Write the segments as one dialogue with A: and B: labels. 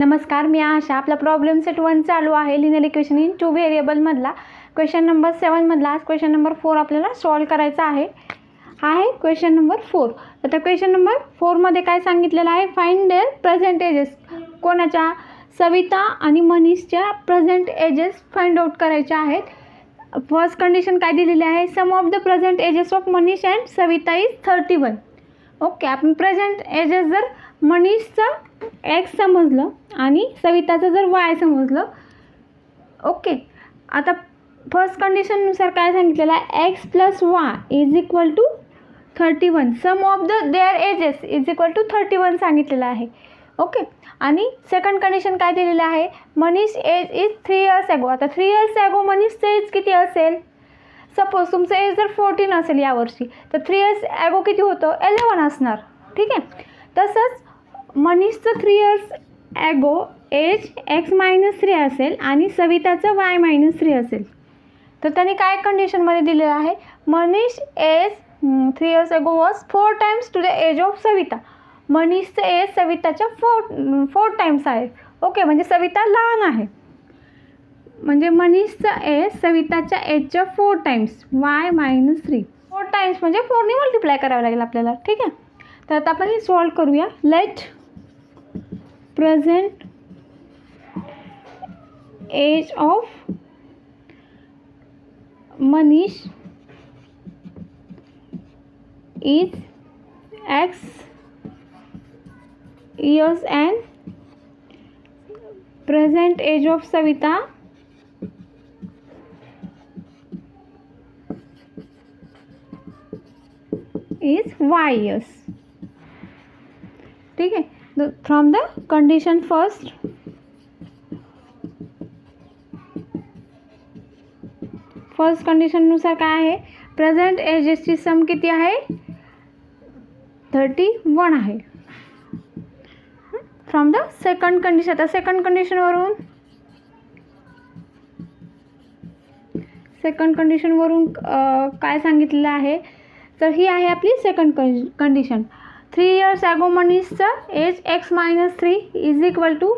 A: नमस्कार, मी आशा. आपला problem set 1 चालू आहे. लिनियर इक्वेशन इन 2 व्हेरिएबलमधला क्वेश्चन नंबर 7 मधला आज क्वेश्चन नंबर 4 आपल्याला सॉल्व करायचा आहे. Question number 4. आता क्वेश्चन नंबर 4 मध्ये काय सांगितलेलं आहे? Find their present ages. कोणाच्या? सविता आणि मनीषच्या प्रेझेंट एजेस फाइंड आउट करायच्या आहेत. फर्स्ट कंडिशन काय दिलेली आहे? Sum of the present ages of Manish and Savita is 31. Okay, आपण प्रेझेंट एजेस जर मनीषचं एक्स समजलं आणि सविताचं जर वाय समजलं. ओके, आता फर्स्ट कंडिशननुसार काय सांगितलेलं आहे? X plus y is equal to 31. Sum of the their ages is equal to 31 सांगितलेलं आहे. ओके, आणि सेकंड कंडिशन काय दिलेलं आहे? Manish age is 3 years ago. आता 3 इयर्स ॲगो मनीषचं एज किती असेल? सपोज तुमचं एज जर 14 असेल यावर्षी, तर 3 इयर्स ॲगो किती होतं? 11 असणार. ठीक आहे, तसंच मनीषचं 3 इयर्स ॲगो एज x-3 असेल आणि सविताचं y-3 असेल. तर त्यांनी काय कंडिशनमध्ये दिलेलं आहे? Manish age 3 years ago was 4 times to the age of Savita. मनीषचं एज सविताच्या 4 टाइम्स आहे. ओके, म्हणजे सविता लहान आहे. म्हणजे मनीषचं एज सविताच्या एजच्या 4 टाइम्स y-3. 4 टाइम्स म्हणजे 4ने मल्टिप्लाय करावं लागेल आपल्याला. ठीक आहे, तर आता आपण हे सॉल्व करूया. Let present age of Manish is x years and present age of Savita is y years. ठीक आहे, फ्रॉम द कंडिशन फर्स्ट कंडिशननुसार काय आहे? प्रेझेंट एजेसची सम किती आहे? 31 आहे. फ्रॉम द सेकंड कंडिशन, आता सेकंड कंडिशनवरून काय सांगितलेलं आहे? तर ही आहे आपली सेकंड कंडिशन. 3 इयर्स ॲगो मनीषचं age x-3 is equal to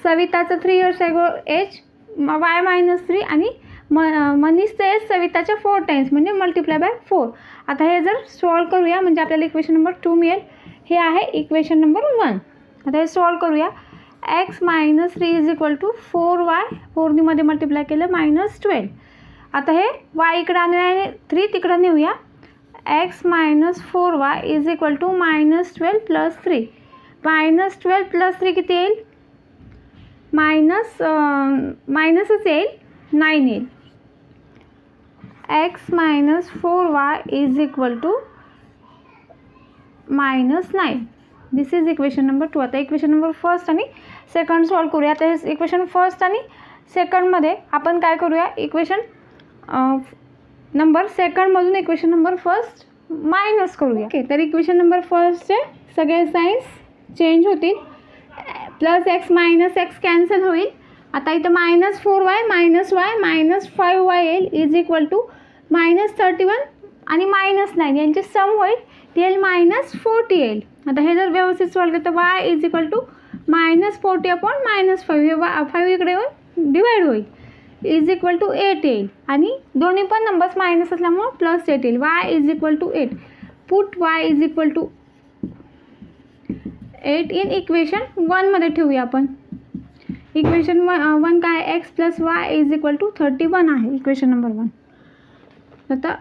A: सविताचं 3 इयर्स ॲगो एज y-3 आणि मनीषचं एज सविताच्या 4 टाइम्स म्हणजे मल्टिप्लाय बाय 4. आता हे जर सॉल्व करूया म्हणजे आपल्याला इक्वेशन नंबर 2 मिळेल. हे आहे इक्वेशन नंबर 1. आता हे सॉल्व करूया. x-3 is equal to 4y, 4 मध्ये मल्टिप्लाय केलं -12. आता हे y इकडं आणि 3 तिकडं नेऊया. x-4y is equal to -12 plus 3. -12 plus 3 किती येईल? मायनसच येईल, 9 येईल. x-4y is equal to -9. This is equation number 2. आता इक्वेशन नंबर फर्स्ट आणि सेकंड सॉल्व करूया. आता हे इक्वेशन फर्स्ट आणि सेकंडमध्ये आपण काय करूया? इक्वेशन नंबर सेकंडमधून इक्वेशन नंबर फर्स्ट मायनस करूया. ओके, तर इक्वेशन नंबर फर्स्टचे सगळे साईन्स चेंज होतील. Plus x minus x cancel होईल. आता इथं -4y -y -5y येईल इज इक्वल टू -31 आणि -9 यांचे सम होईल, ते येईल -40 येईल. आता हे जर व्यवस्थित सॉल्व केलं तर y is equal to -40 upon -5. हे 5 इकडे येऊन डिवाईड होईल इज इक्वल टू 8 येईल आणि दोन्ही पण नंबर्स मायनस असल्यामुळं +8 येईल. y is equal to 8. Put y is equal to 8 in equation 1 मध्ये ठेवूया आपण. इक्वेशन 1 काय? x plus y is equal to 31 आहे इक्वेशन नंबर 1. आता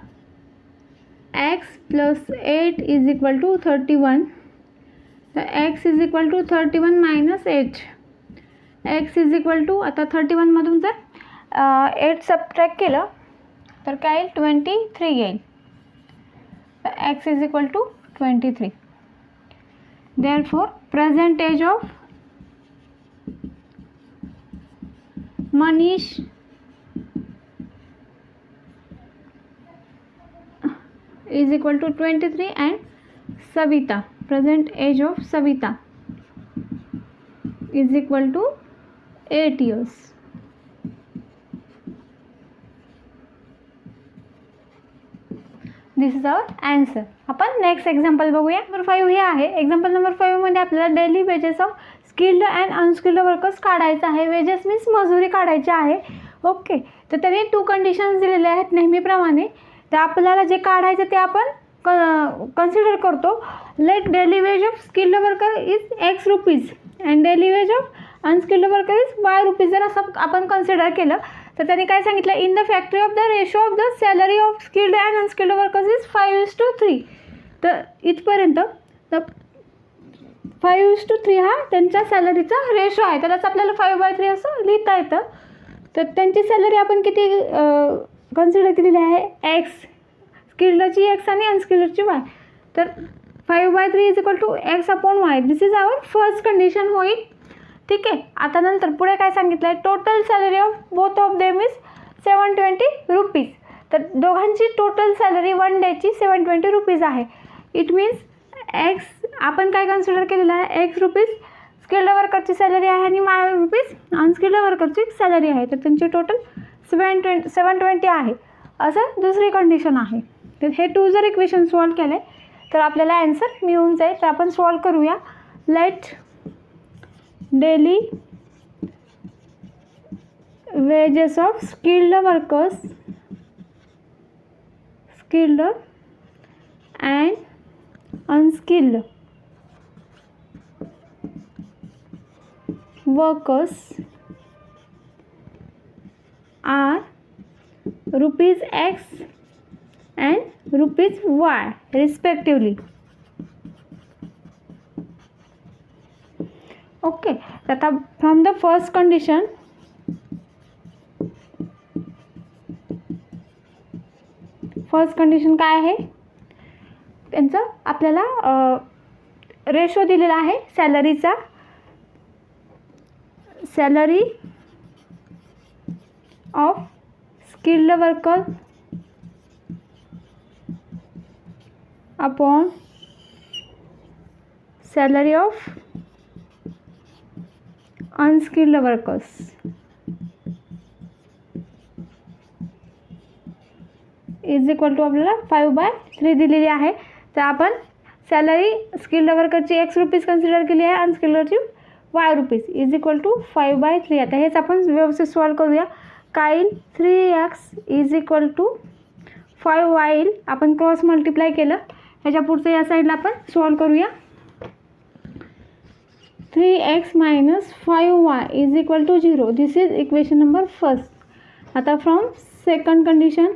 A: x plus 8 is equal to 31. तर x is equal to 31 minus 8. x is equal to, आता 31मधून जर 8 सबट्रॅक्ट केलं तर काय येईल? 23 येईल. तर x is equal to 23. Therefore present age of Manish is equal to 23 and Savita, present age of Savita is equal to 8 years. This is our answer. आपण नेक्स्ट एक्झाम्पल बघूया. नंबर 5 हे आहे. एक्झाम्पल नंबर 5 मध्ये आपल्याला daily wages of skilled and unskilled workers काढायचं आहे. Wedges means मजुरी काढायची आहे. ओके, तर त्यांनी 2 कंडिशन्स दिलेल्या आहेत नेहमीप्रमाणे. तर आपल्याला जे काढायचं ते आपण कन्सिडर करतो. Let daily wage of skilled worker is x rupees and daily wage of unskilled worker is y rupees. जर असं आपण कन्सिडर केलं तर त्यांनी काय सांगितलं, in the factory of the ratio of the salary of skilled and unskilled workers is 5:3. तर इथपर्यंत तर 5:3 हा त्यांच्या सॅलरीचा रेशो आहे. त्यालाच आपल्याला 5/3 असं लिहिता येतं. तर त्यांची सॅलरी आपण किती कन्सिडर केलेली आहे, एक्स, स्किल्डची एक्स आणि अनस्किल्डची वाय. तर 5/3 is equal to x upon y. This is our first condition होईल. ठीक आहे. आता नंतर पुढे काय सांगितलं आहे, total salary of both of them is 720 rupees. तर दोघांची टोटल सॅलरी 1 डेची 720 रुपीज आहे. इट मीन्स एक्स आपण काय कन्सिडर केलेलं आहे, एक्स रुपीज स्किल्ड वर्करची सॅलरी आहे आणि वाय रुपीज अनस्किल्ड वर्करची सॅलरी आहे. तर त्यांची टोटल 720 आहे. असं दुसरी कंडिशन आहे. तर हे 2 जर इक्वेशन सॉल्व केले तर आपल्याला आन्सर मिळून जाईल. तर आपण सॉल्व करूया. Let daily wages of skilled workers, skilled and unskilled workers are rupees X and rupees Y respectively. Okay, आता from the first condition, काय आहे त्यांचं, आपल्याला रेशो दिलेला आहे सॅलरीचा. Salary of skilled worker upon salary of unskilled workers is equal to आपल्याला 5/3 दिलेली आहे. तर आपण सॅलरी स्किल्ड वर्करची एक्स रुपीज कन्सिडर केली आहे, अनस्किल्डची y rupees is equal to 5/3. आता हेच आपण व्यवस्थित सॉल्व करूया. काय 3x is equal to 5y येईल. आपण क्रॉस मल्टिप्लाय केलं, ह्याच्या पुढचं या साईडला आपण सॉल्व करूया. 3x minus 5y is equal to 0. This is equation number first. आता फ्रॉम सेकंड कंडिशन,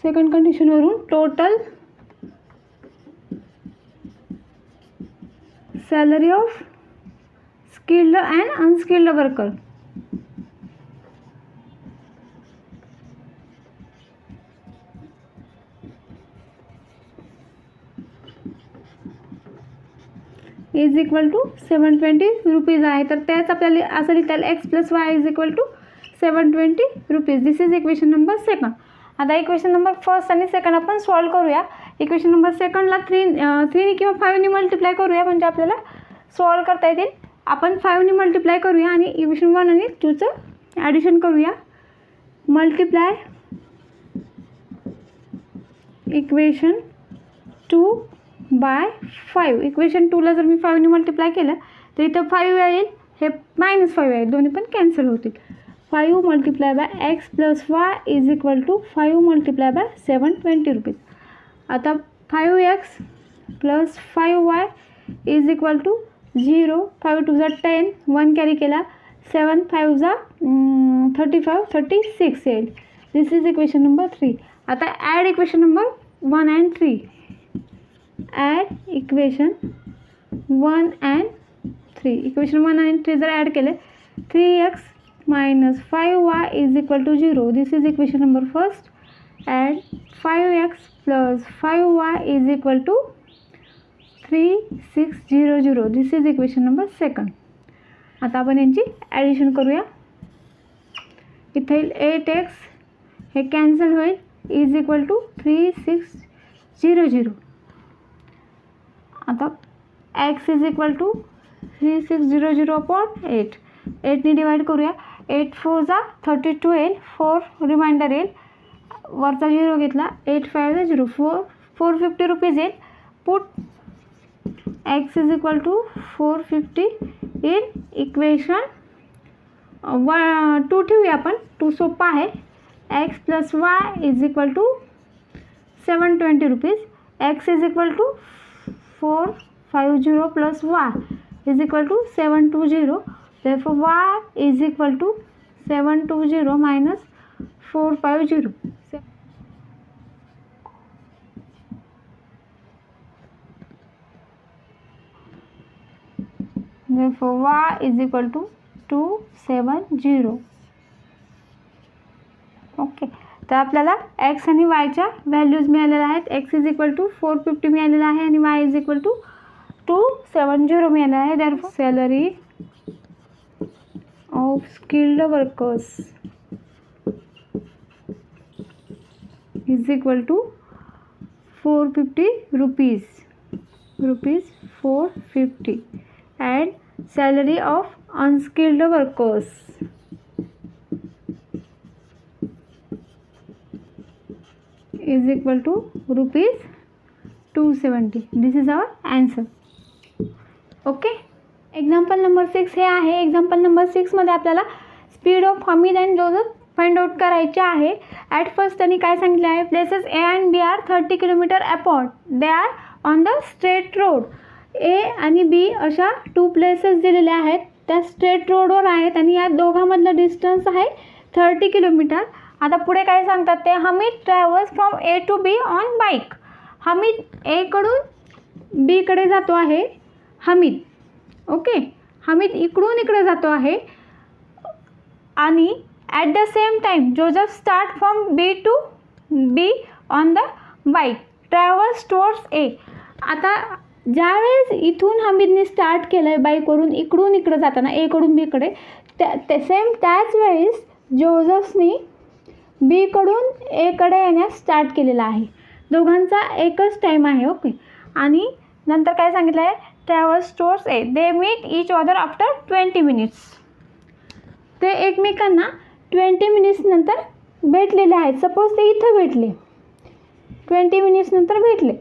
A: सेकंड कंडिशनवरून total salary of skilled and unskilled worker is equal to 720 rupees आहे. तर त्याच आपल्याला असं लिहिता येईल, x plus y is equal to 720 rupees. This is equation number second. आता इक्वेशन नंबर फर्स्ट आणि सेकंड आपण सॉल्व करूया. इक्वेशन नंबर सेकंडला 3 किंवा 5ने मल्टिप्लाय करूया, म्हणजे आपल्याला सॉल्व करता येतील. आपण 5ने मल्टिप्लाय करूया आणि इक्वेशन 1 आणि 2चं ॲडिशन करूया. Multiply equation 2/5. इक्वेशन 2ला जर मी 5ने मल्टिप्लाय केलं तर इथं 5 येईल, हे -5 आहे, दोन्ही पण कॅन्सल होतील. 5 multiply by x plus y is equal to 5 multiply by 720 rupees. आता 5x plus 5y is equal to 0. 5 2 जा 10, 1 कॅरी केला, 7 5 जा 35, 36 येईल. This is equation number 3. आता add equation number 1 and 3. Add equation 1 and 3. Equation 1 and 3 जर add केले, 3x minus 5y is equal to 0. This is equation number first. And 5x plus 5y is equal to 3600. This is equation number second. आता आपण यांची addition करूया. इथे 8x हे cancel होईल, is equal to 3600. आता x is equal to 3600 upon 8. 8ने divide करूया. 8 4 जा 32 येईल, 4 रिमाइंडर येईल, वरचा 0 घेतला, 8 5 जा 0, 450 रुपीज येईल. Put x is equal to 450 in equation 2 ठेवूया आपण, 2 सोपा आहे. x plus y is equal to 720 rupees. x is equal to 450 plus y is equal to 720. therefore y is equal to 720 minus 450. therefore y is equal to 270. Okay, तर आपल्याला x आणि y च्या values मिळालेल्या आहेत. x is equal to 450 मिळालेला आहे आणि y is equal to 270 मिळालेला आहे. therefore salary of skilled workers is equal to 450 rupees 450, and salary of unskilled workers is equal to rupees 270. this is our answer. okay, example number 6 हे आहे. Example number 6 मध्ये आपल्याला speed of Hamid and Joseph find out करायचे आहे. At first त्यांनी काय सांगितले आहे, places A and B are 30 kilometre apart, they are on the straight road. A आणि बी अशा 2 प्लेसेस दिलेल्या आहेत, त्या स्ट्रेट रोडवर आहेत आणि या दोघांमधलं डिस्टन्स आहे 30 किलोमीटर. आता पुढे काय सांगतात ते, Hamid travels from A to B on bike. Hamid A कडून बी कडे जातो आहे. हमीद ओके, हमीद इकडून इकडे जातो आहे आणि at the same time Joseph start from B to B on the bike, travels towards A. आता ज्यावेळेस इथून हमीदने स्टार्ट केलं आहे बाईकवरून इकडून इकडे जाताना एकडून बीकडे, त्याच वेळेस जोसेफने बीकडून एकडे येण्यास स्टार्ट केलेला आहे. दोघांचा एकच टाईम आहे. ओके, आणि नंतर काय सांगितलं आहे, travels towards A, they meet each other after 20 minutes. ते एकमेकांना 20 मिनिट्स नंतर भेटलेले आहेत. सपोज ते इथं भेटले, 20 मिनिट्स नंतर भेटले.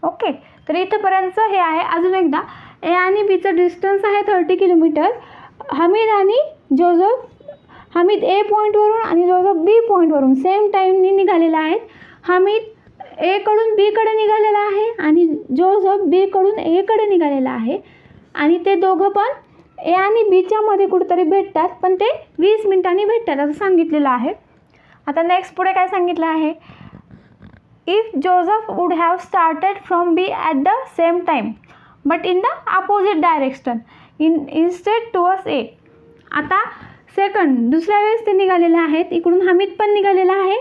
A: ओके, तर इथंपर्यंत हे आहे. अजून एकदा, ए आणि बीचं डिस्टन्स आहे 30 किलोमीटर. हमीद आणि जोसेफ, हमीद ए पॉईंटवरून आणि जोसेफ बी पॉईंटवरून सेम टाईमनी निघालेला आहेत. हमीद ए कडून बी कडे निघालेला आहे आणि जोसेफ बी कडून ए कडे निघालेला आहे आणि ते दोघं पण ए आणि बीच्या मध्ये कुठेतरी भेटतात, पण ते 20 मिनिटांनी भेटतात असं सांगितलेलं आहे. आता नेक्स्ट पुढे काय सांगितलं आहे, if Joseph would have started from B at the same time but in the opposite direction instead towards A. आता सेकंड दुसऱ्या वेळेस ते निघालेले आहेत. इकडून हमीद पण निघालेला आहे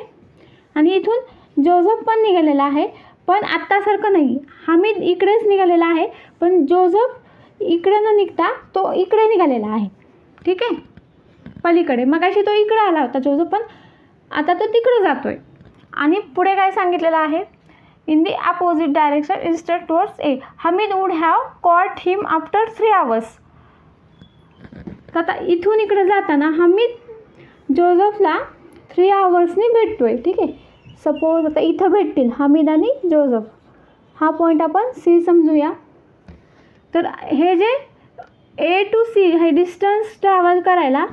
A: आणि इथून जोसेफ पण निघालेला आहे, पण आत्तासारखं नाही. हमीद इकडेच निघालेला आहे, पण जोसेफ इकडे न निघता तो इकडे निघालेला आहे. ठीक आहे, पलीकडे. मगाशी तो इकडे आला होता जोसेफ, पण आता तो तिकडे जातोय. आणि पुढे काय सांगितलेलं आहे, in the opposite direction instead towards A, Hamid would have caught him after 3 hours. तर आता इथून इकडे जाताना हमीद जोसेफला 3 hours भेटतोय. ठीक आहे, सपोज आता इथं भेटतील हमीद आणि जोसेफ, हा पॉईंट आपण सी समजूया. तर हे जे ए टू सी हे डिस्टन्स ट्रॅव्हल करायला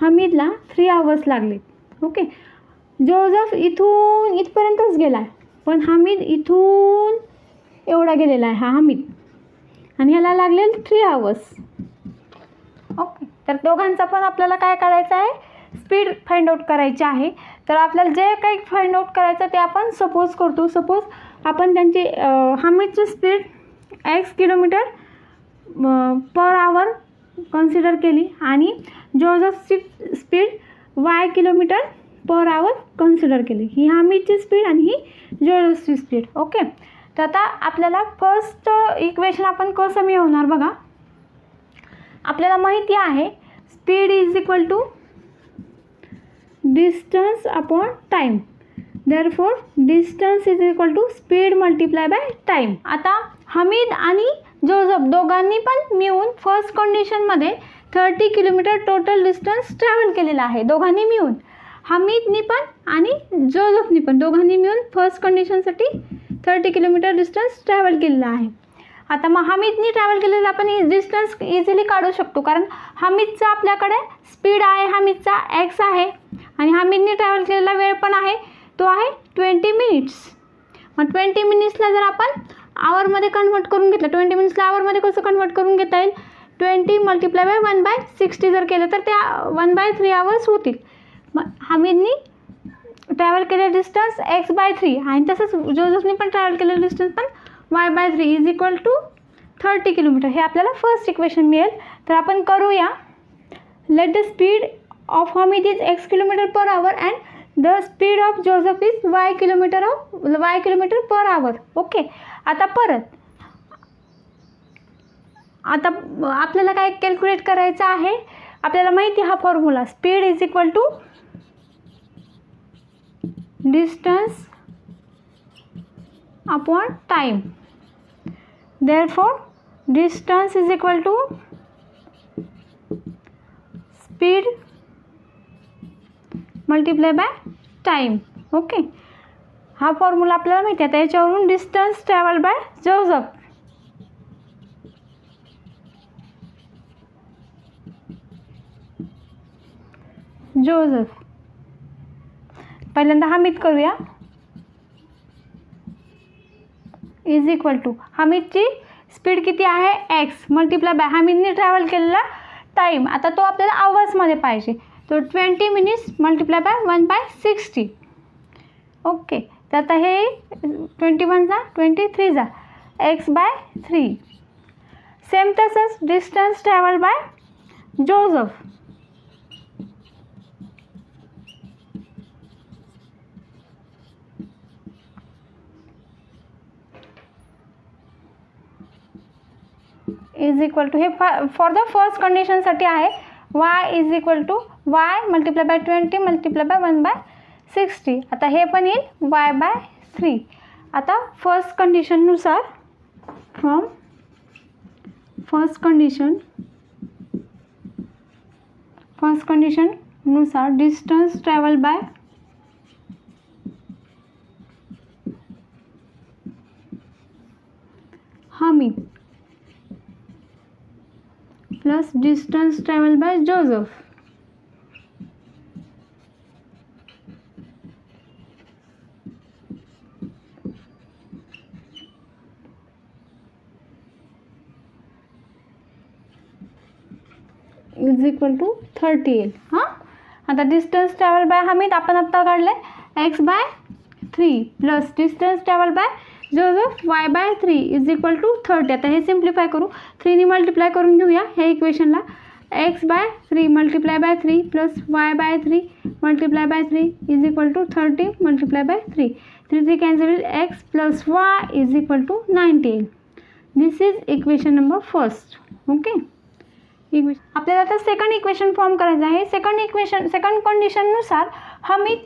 A: हमीदला 3 hours लागले. ओके, जोसेफ इथून इथपर्यंतच गेला आहे, पण हमीद इथून एवढा गेलेला आहे हा हमीद, आणि ह्याला लागले 3 hours. ओके, तर दोघांचा पण आपल्याला काय करायचं आहे, स्पीड फाइंड आउट करायची आहे. तर आपल्याला जे काही फाइंड आउट करायचं ते आपण सपोज करतो. सपोज आपण त्यांची हमीदची speed x kilometre per hour consider केली आणि जोसेफची speed y kilometre per hour consider केली. ही हमीदची स्पीड आणि ही जोसेफची स्पीड. ओके, तर आता आपल्याला फर्स्ट इक्वेशन आपण कसं मिळवणार बघा. आपल्याला माहिती आहे speed is equal to distance upon time. Therefore distance is equal to speed multiply by time. आता हमीद आणि जोसेफ दोघांनी पण मिळून फर्स्ट कंडिशनमध्ये 30 किलोमीटर टोटल डिस्टन्स ट्रॅव्हल केलेला आहे दोघांनी मिळून. हमीदनी पण आणि जोझफनी पण दोघांनी मिळून फर्स्ट कंडिशनसाठी 30 किलोमीटर डिस्टन्स ट्रॅव्हल केलेला आहे. आता मग हमीदनी ट्रॅव्हल केलेला आपण डिस्टन्स इझिली काढू शकतो, कारण हमीदचा आपल्याकडे स्पीड आहे, हमीदचा एक्स आहे आणि हमीदनी ट्रॅव्हल केलेला वेळ पण आहे, तो आहे 20 मिनिट्स. मग 20 मिनिट्सला जर आपण आवरमध्ये कन्वर्ट करून घेतलं, 20 मिनिट्सला आवरमध्ये कसं कन्वर्ट करून घेता येईल, 20 मल्टिप्लाय बाय 1/60 जर केलं तर ते 1/3 आवर्स होतील. मग हमीदनी ट्रॅव्हल केलेलं डिस्टन्स x/3 आणि तसंच जोझफनी पण ट्रॅव्हल केलेलं डिस्टन्स पण y/3 is equal to 30 kilometre. हे आपल्याला फर्स्ट इक्वेशन मिळेल. तर आपण करूया. Let the speed of Hamid is x kilometre per hour and the speed of Joseph is y kilometre per hour. Okay. आता आपल्याला काय कॅल्क्युलेट करायचं आहे, आपल्याला माहिती हा formula, speed is equal to distance upon time. Therefore, distance is equal to speed multiplied by time. Okay. हा formula आपल्याला माहिती आहे. त्याच्यावरून डिस्टन्स ट्रॅव्हल बाय जोझफ, पहिल्यांदा हमीद करूया. इज इक्वल टू हमीदची स्पीड किती आहे एक्स मल्टिप्लाय बाय हमीदने ट्रॅव्हल केलेला टाईम. आता तो आपल्याला आवर्समध्ये पाहिजे, तो 20 मिनिट्स मल्टिप्लाय बाय 1/60. ओके. तर आता हे 21 जा 23 जा x/3. सेम तसंच distance travel by Joseph, is equal to, हे फॉर द फर्स्ट कंडिशनसाठी आहे, y is equal to y multiply by 20 multiply by 1/60. आता हे पण येईल y/3. आता फर्स्ट कंडिशननुसार फ्रॉम फर्स्ट कंडिशननुसार distance travel by Hamid plus distance travel by Joseph is equal to 30 येईल. हां, आता डिस्टन्स ट्रॅव्हल बाय हमीद आपण आत्ता काढले x/3 plus distance travel by Joseph y/3 is equal to 30. आता हे सिम्प्लिफाय करू, 3ने मल्टिप्लाय करून घेऊया ह्या इक्वेशनला. x/3 multiply by 3 plus y/3 multiply by 3 is equal to 30 multiply by 3. 3 cancel होईल, x plus y is equal to 90 येईल. This is equation number first. Okay. आपल्याला आता सेकंड इक्वेशन फॉर्म करायचं आहे. सेकंड कंडिशननुसार Hamid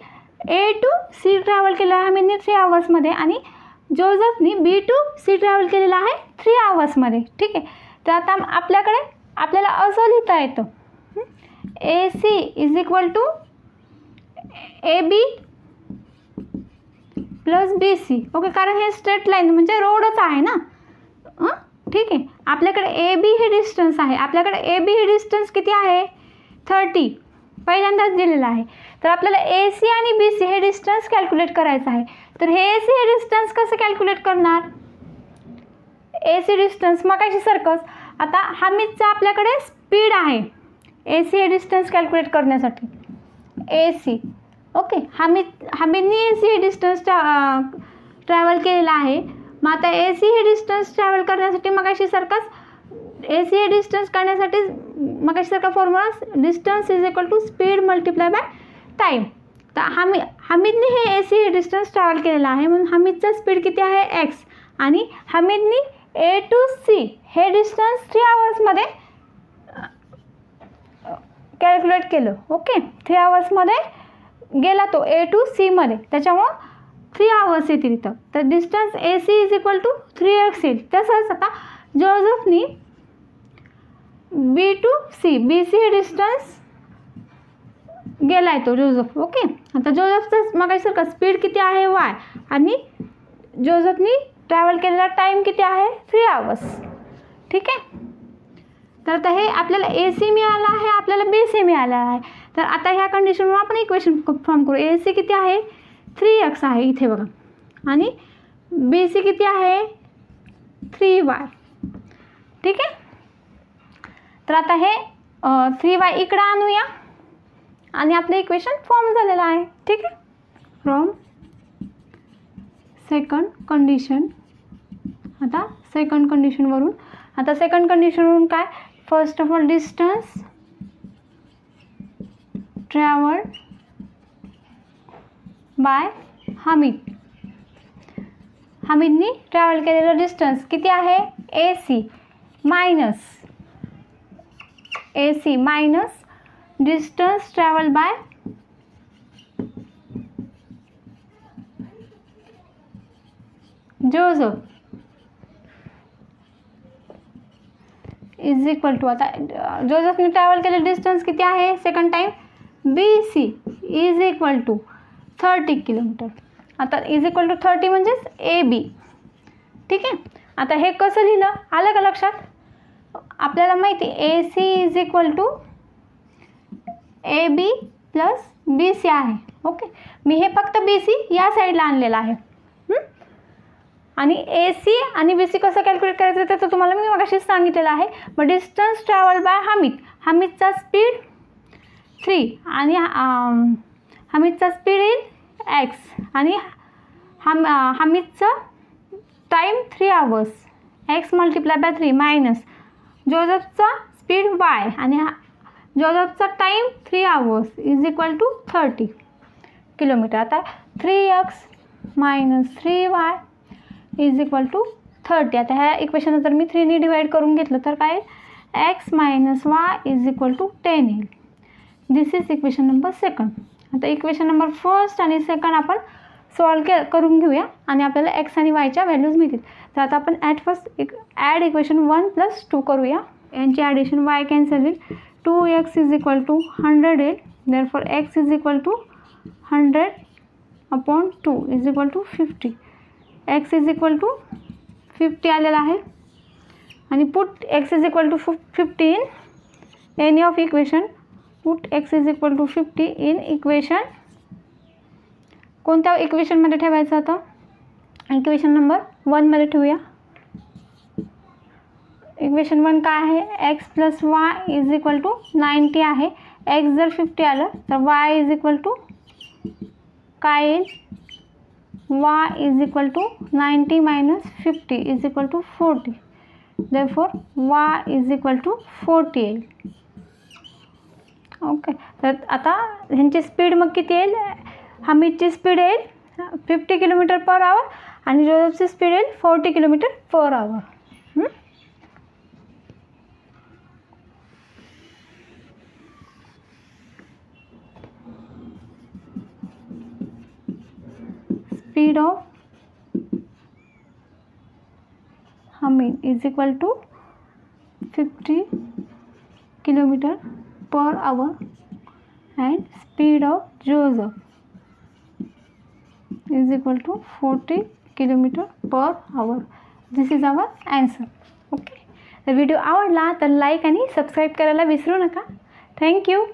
A: A to C travel केलं आहे हमीदने 3 आवर्समध्ये आणि जोझफनी B to C ट्रॅव्हल केलेला आहे 3 आवर्समध्ये. ठीक आहे. तर आता आपल्याला असं लिहिता येतं, AC is equal to AB plus BC. Okay. कारण हे स्ट्रेट लाईन म्हणजे रोडच आहे ना. ठीक आहे. आपल्याकडे AB हे डिस्टन्स आहे, आपल्याकडे AB हे डिस्टन्स किती आहे 30 पहिल्यांदाच दिलेलं आहे. तर आपल्याला AC आणि BC हे डिस्टन्स कॅल्क्युलेट करायचं आहे. तर हे AC हे डिस्टन्स कसं कॅल्क्युलेट करणार, AC डिस्टन्स मगाशी सारखंच. आता हमीदचा आपल्याकडे स्पीड आहे AC हे डिस्टन्स कॅल्क्युलेट करण्यासाठी AC. ओके. हमीदने AC हे डिस्टन्स ट्रॅव्हल केलेला आहे. मग आता AC हे डिस्टन्स ट्रॅव्हल करण्यासाठी मगाशी सारखाच AC हे डिस्टन्स करण्यासाठी मगाशी सारखा formula distance is equal to speed multiply by time. तर हमीदने हे AC हे डिस्टन्स ट्रॅव्हल केलेला आहे म्हणून हमीदचा स्पीड किती आहे x आणि हमीदने A to C हे डिस्टन्स 3 आवर्समध्ये कॅल्क्युलेट केलं. ओके. 3 आवर्समध्ये गेला तो A to C मध्ये, त्याच्यामुळं 3 आवर्स येतील इथं. तर distance AC is equal to 3x येईल. तसंच आता जोझफनी B to C, B C हे डिस्टन्स गेला आहे तो जोझफ. ओके, आता जोझफचं मगासारखं स्पीड किती आहे वाय, आणि जोझफनी ट्रॅव्हल केलेला टाईम किती आहे 3 आवर्स. ठीक आहे, तर आता हे आपल्याला ए सी मिळालं आहे, आपल्याला बी सी मिळालं आहे. तर आता ह्या कंडिशनवर आपण इक्वेशन फॉर्म करू. ए सी किती आहे 3x आहे इथे बघा, आणि बी सी किती आहे 3y. ठीक आहे, तर आता हे 3y इकडं आणूया आणि आपलं इक्वेशन फॉर्म झालेलं आहे. ठीक आहे, फ्रॉम सेकंड कंडिशन. आता सेकंड कंडिशनवरून, आता सेकंड कंडिशनवरून काय, first of all distance travel by Hamid. हमीदनी ट्रॅव्हल केलेलं डिस्टन्स किती आहे A C minus distance travel by Joseph is equal to, आता जोझफने ट्रॅव्हल केलेलं डिस्टन्स किती आहे second time B C is equal to 30 kilometre. आता इज इक्वल टू 30 म्हणजेच ए बी. ठीक आहे, आता हे कसं लिहिलं आलं का लक्षात. आपल्याला माहिती A C is equal to A B plus B C आहे. ओके, मी हे फक्त बी सी या साईडला आणलेलं आहे. आणि ए सी आणि बी सी कसं कॅल्क्युलेट करायचं ते तर तुम्हाला मी मगाशीच सांगितलेलं आहे. मग डिस्टन्स ट्रॅव्हल बाय हमीदचा स्पीड 3 आणि हमीदचा स्पीड इन एक्स, आणि हमीदचं time 3 hours, x multiply by 3 minus जोझफचा स्पीड वाय आणि जोझफचा time 3 hours is equal to 30 kilometre. आता 3x minus 3y is equal to 30. आता ह्या इक्वेशन जर मी 3ने डिवाइड करून घेतलं तर काय x minus y is equal to 10 येईल. This is equation number second. आता इक्वेशन नंबर फर्स्ट आणि सेकंड आपण सॉल्व करून घेऊया आणि आपल्याला एक्स आणि वायच्या व्हॅल्यूज मिळतील. तर आता आपण फर्स्ट ॲड इक्वेशन 1 + 2 करूया. यांची ॲडिशन वाय कॅन्सल होईल. 2x इज इक्वल टू 100 येईल. Therefore x is equal to 100/2 is equal to 50. X is equal to 50 आलेला आहे, आणि put x is equal to 50 in any of equation. Put x is equal to 50 in equation, कोणत्या इक्वेशनमध्ये ठेवायचं आता, equation number 1 मध्ये ठेवूया. इक्वेशन 1 काय आहे, x plus y is equal to 90 आहे. एक्स जर 50 आलं तर वाय इज इक्वल टू काय येईल, y is equal to 90 minus 50 is equal to 40. Therefore y is equal to 40 येईल. ओके, तर आता ह्यांची स्पीड मग किती येईल, हमीदची स्पीड येईल 50 किलोमीटर पर आवर आणि जोझफची स्पीड येईल 40 kilometre per hour. Speed of Hamid is equal to 50 kilometre per hour and speed of Joseph is equal to 40 km per hour. This is our answer. Okay, तर video आवडला तर like आणि subscribe करायला विसरू नका. Thank you.